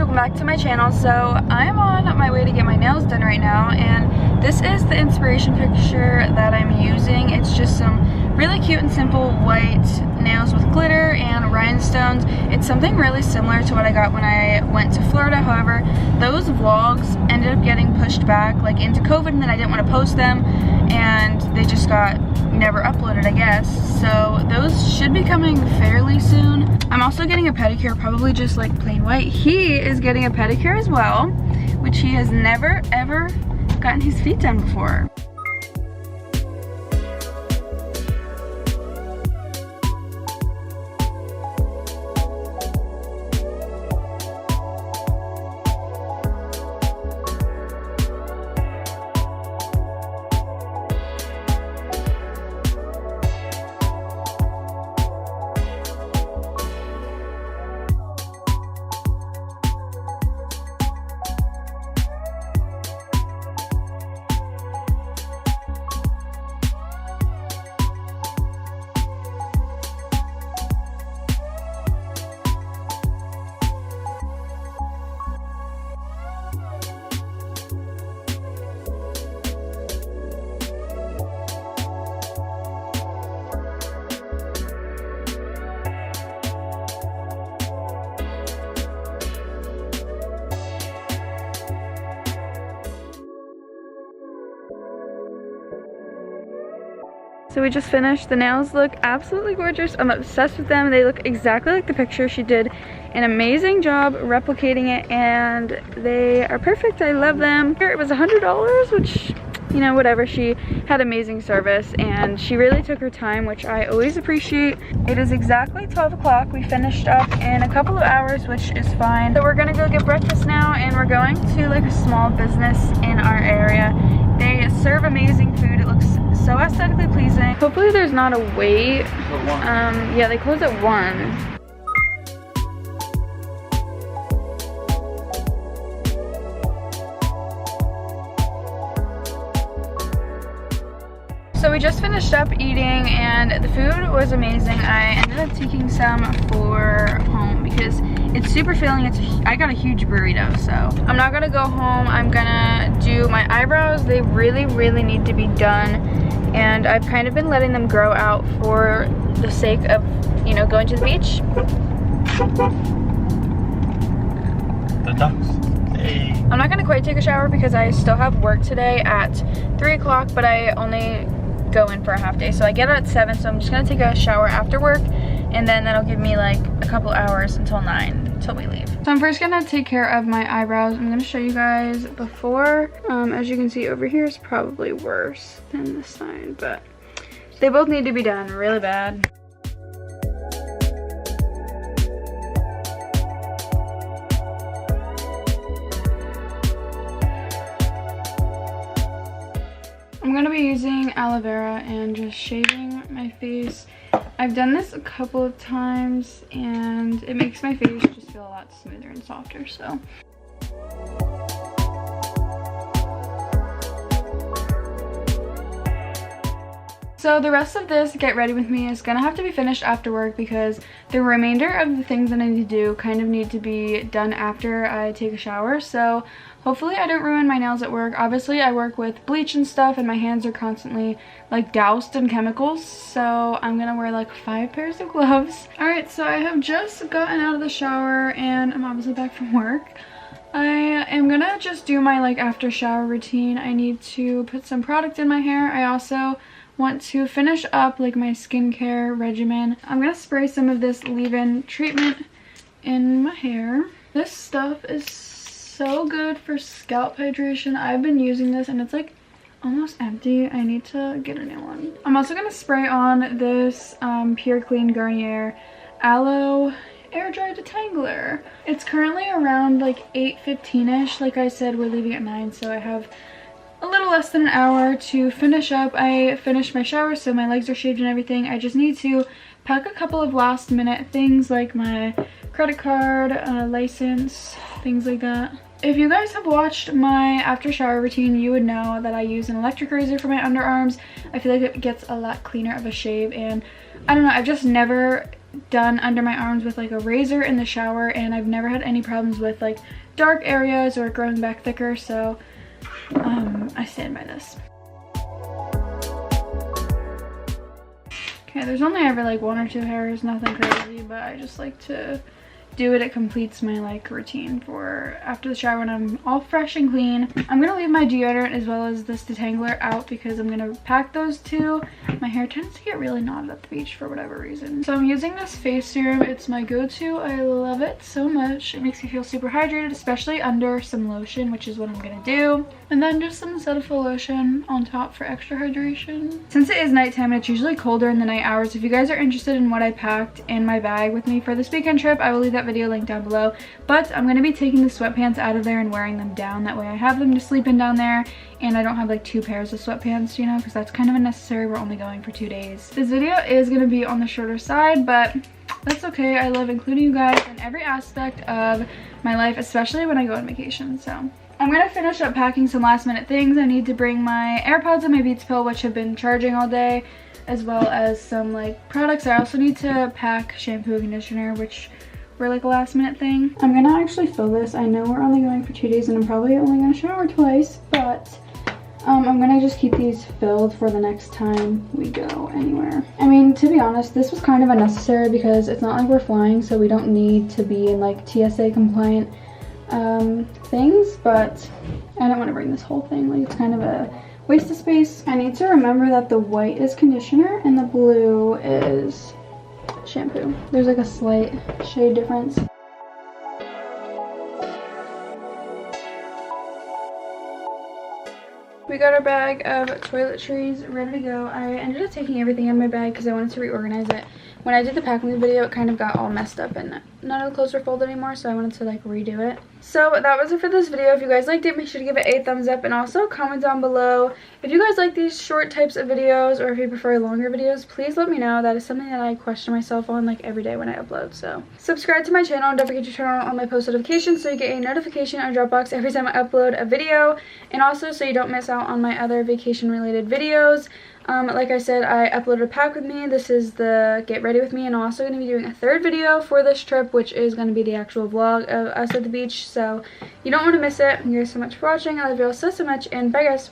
welcome back to my channel. So I'm on my way to get my nails done right now, and this is the inspiration picture that I'm using. It's just some really cute and simple white nails with glitter and rhinestones. It's something really similar to what I got when I went to Florida. However, those vlogs ended up getting pushed back like into COVID, and then I didn't want to post them and they just got never uploaded, I guess. So those should be coming fairly soon. I'm also getting a pedicure, probably just like plain white. He is getting a pedicure as well, which he has never ever gotten his feet done before. So we just finished. The nails look absolutely gorgeous. I'm obsessed with them. They look exactly like the picture. She did an amazing job replicating it, and they are perfect. I love them. It was $100, which, you know, whatever. She had amazing service and she really took her time, which I always appreciate. It is exactly 12 o'clock. We finished up in a couple of hours, which is fine. So we're gonna go get breakfast now, and we're going to like a small business in our area. They serve amazing food. It looks so aesthetically pleasing. Hopefully there's not a wait. Yeah, they close at 1. So we just finished up eating and the food was amazing. I ended up taking some for home because it's super filling. I got a huge burrito, so I'm not gonna go home. I'm gonna do my eyebrows. They really need to be done, and I've kind of been letting them grow out for the sake of, you know, going to the beach. The ducks. Hey. I'm not gonna quite take a shower because I still have work today at 3 o'clock, but I only go in for a half day, so I get out at 7, so I'm just gonna take a shower after work, and then that'll give me like a couple hours until 9 until we leave. So I'm first gonna take care of my eyebrows. I'm gonna show you guys before. As you can see, over here is probably worse than this side, but they both need to be done really bad. I'm gonna be using aloe vera and just shaving my face. I've done this a couple of times and it makes my face just feel a lot smoother and softer, so. So the rest of this get ready with me is gonna have to be finished after work because the remainder of the things that I need to do kind of need to be done after I take a shower. So hopefully I don't ruin my nails at work. Obviously I work with bleach and stuff and my hands are constantly like doused in chemicals, so I'm gonna wear like 5 pairs of gloves. Alright, so I have just gotten out of the shower and I'm obviously back from work. I am gonna just do my like after shower routine. I need to put some product in my hair. I also want to finish up like my skincare regimen. I'm gonna spray some of this leave-in treatment in my hair. This stuff is so good for scalp hydration. I've been using this and it's like almost empty. I need to get a new one. I'm also gonna spray on this Pure Clean Garnier Aloe Air Dry Detangler. It's currently around like 8:15ish. Like I said, we're leaving at 9, so I have a little less than an hour to finish up. I finished my shower, so my legs are shaved and everything. I just need to pack a couple of last minute things like my credit card, license, things like that. If you guys have watched my after shower routine, you would know that I use an electric razor for my underarms. I feel like it gets a lot cleaner of a shave, and I don't know, I've just never done under my arms with like a razor in the shower, and I've never had any problems with like dark areas or growing back thicker, so I stand by this. Okay, there's only ever like 1 or 2 hairs, nothing crazy, but I just like to do it. It completes my like routine for after the shower when I'm all fresh and clean. I'm gonna leave my deodorant as well as this detangler out because I'm gonna pack those two. My hair tends to get really knotted at the beach for whatever reason. So I'm using this face serum. It's my go-to. I love it so much. It makes me feel super hydrated, especially under some lotion, which is what I'm gonna do. And then just some Cetaphil lotion on top for extra hydration. Since it is nighttime and it's usually colder in the night hours, if you guys are interested in what I packed in my bag with me for this weekend trip, I will leave that video linked down below. But I'm going to be taking the sweatpants out of there and wearing them down. That way I have them to sleep in down there and I don't have like 2 pairs of sweatpants, you know, because that's kind of unnecessary. We're only going for 2 days. This video is going to be on the shorter side, but that's okay. I love including you guys in every aspect of my life, especially when I go on vacation. So I'm gonna finish up packing some last minute things. I need to bring my AirPods and my Beats pill, which have been charging all day, as well as some like products. I also need to pack shampoo and conditioner, which were like a last minute thing. I'm gonna actually fill this. I know we're only going for 2 days and I'm probably only gonna shower twice, but I'm gonna just keep these filled for the next time we go anywhere. I mean, to be honest, this was kind of unnecessary because it's not like we're flying, so we don't need to be in like TSA compliant things, but I don't want to bring this whole thing. Like, it's kind of a waste of space. I need to remember that the white is conditioner and the blue is shampoo. There's like a slight shade difference. We got our bag of toiletries ready to go. I ended up taking everything in my bag because I wanted to reorganize it. When I did the packing video, it kind of got all messed up and none of the clothes were folded anymore, so I wanted to like redo it. So that was it for this video. If you guys liked it, make sure to give it a thumbs up and also comment down below if you guys like these short types of videos or if you prefer longer videos. Please let me know. That is something that I question myself on like every day when I upload. So subscribe to my channel and don't forget to turn on all my post notifications so you get a notification on Dropbox every time I upload a video, and also so you don't miss out on my other vacation related videos. Like I said, I uploaded a pack with me. This is the get ready with me, and I'm also going to be doing a 3rd video for this trip, which is going to be the actual vlog of us at the beach, so you don't want to miss it. Thank you guys so much for watching. I love you all so much, and bye guys.